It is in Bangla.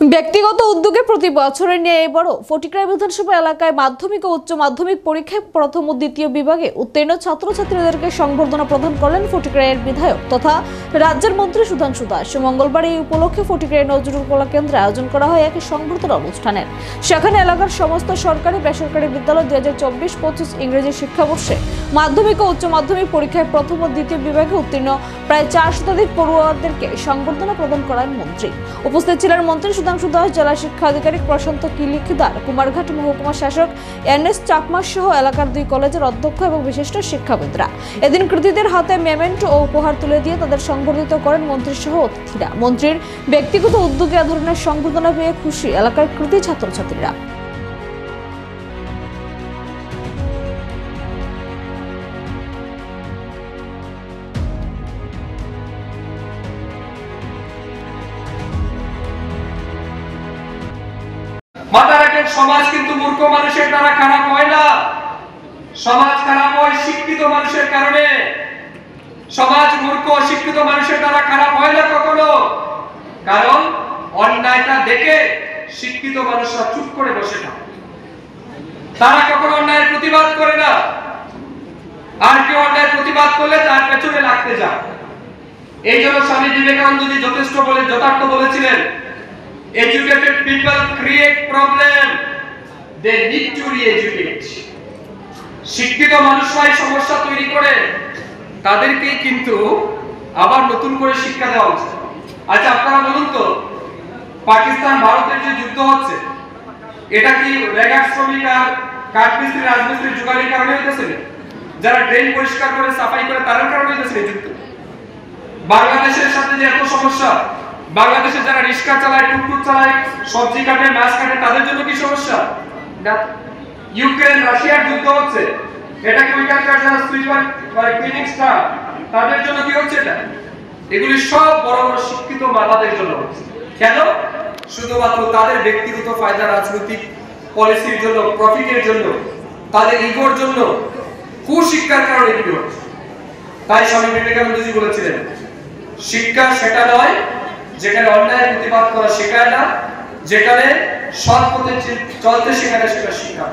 ব্যক্তিগত উদ্যোগে প্রতি বছরের ন্যায় এবারও ফটিকরায় বিধানসভা এলাকায় মাধ্যমিক ও উচ্চ মাধ্যমিক পরীক্ষায় প্রথম ও দ্বিতীয় বিভাগে উত্তীর্ণ ছাত্রছাত্রীদেরকে সংবর্ধনা প্রদান করলেন ফটিকরায়ের বিধায়ক তথা রাজ্যের মন্ত্রী সুধাংশু দাস। মঙ্গলবার এই উপলক্ষে ফটিকরায় নজরুল কলা কেন্দ্রে আয়োজন করা হয় এক সংবর্ধনা অনুষ্ঠানের। সেখানে এলাকার সমস্ত সরকারি বেসরকারি বিদ্যালয় 2024-25 ইংরেজি শিক্ষাবর্ষে মাধ্যমিক ও উচ্চ মাধ্যমিক পরীক্ষায় প্রথম ও দ্বিতীয় বিভাগে উত্তীর্ণ প্রায় 4 শতাধিক পড়ুয়াদেরকে সংবর্ধনা প্রদান করেন মন্ত্রী। উপস্থিত ছিলেন মন্ত্রী সুধাংশু দাস, জেলা শিক্ষা আধিকারিক প্রশান্ত কিলিখিদার, কুমারঘাট মহকুমা শাসক এনএস চাকমা সহ এলাকার 2 কলেজের অধ্যক্ষ এবং বিশিষ্ট শিক্ষাবিদরা। এদিন কৃতীদের হাতে মেমেন্টো ও উপহার তুলে দিয়ে তাদের সংবর্ধিত করেন মন্ত্রী সহ অতিথিরা। মন্ত্রীর ব্যক্তিগত উদ্যোগে এ ধরনের সংবর্ধনা পেয়ে খুশি এলাকার কৃতী ছাত্রছাত্রীরা। মাথায় রাখেন, সমাজ কিন্তু মূর্খ মানুষের দ্বারা খারাপ হয় না। সমাজ খারাপ হয় শিক্ষিত মানুষের কারণে। সমাজ মূর্খ শিক্ষিত মানুষের দ্বারা খারাপ হয় না কখনো। কারণ অন্যায়টা দেখে শিক্ষিত মানুষরা চুপ করে বসে থাকে, তারা কখনো অন্যায়ের প্রতিবাদ করে না। আর কেউ অন্যায়ের প্রতিবাদ করলে তার পেছনে লাগতে যায়। এই জন্য স্বামী বিবেকানন্দজি যথার্থ বলেছিলেন, educated people create problem, they need to re-educate. শিক্ষিত মানুষরাই সমস্যা তৈরি করে, তাদেরকেই কিন্তু আবার নতুন করে শিক্ষা দেওয়া উচিত। আচ্ছা, আপনারা বলুন তো, পাকিস্তান ভারতের যে যুদ্ধ হচ্ছে, এটা কি রেগার শ্রমিক আর কাঠমিস্ত্রি রাজমিস্ত্রির যুগালির কারণে হইতেছে? যারা ড্রেন পরিষ্কার করে সাফাই করে তাদের কারণে হইতেছে যুদ্ধ? বাংলাদেশের সাথে যে এত সমস্যা, বাংলাদেশে যারা রিক্সা চালায়, টুকটুক চালায়, সবজি কাটে, মাছ কাটে, তাদের জন্য কি সমস্যা? ইউক্রেন রাশিয়ার যুদ্ধ হচ্ছে, এটা কি ওইখানকার যারা সুইপার বা ক্লিনিং স্টাফ তাদের জন্য কি হচ্ছে? এটা এগুলি সব বড় বড় শিক্ষিত মাতাদের জন্য হচ্ছে। কেন? শুধুমাত্র তাদের ব্যক্তিগত ফায়দা, রাজনৈতিক পলিসির জন্য, প্রফিটের জন্য, তাদের ইগোর জন্য, কুশিক্ষার কারণে এগুলি হচ্ছে। তাই স্বামী বিবেকানন্দজি বলেছিলেন, শিক্ষা সেটা নয় যেখানে অন্যায়ের প্রতিবাদ করা শেখায় না, যেখানে সৎ পথে চলতে শেখায়, সেটা শিক্ষা।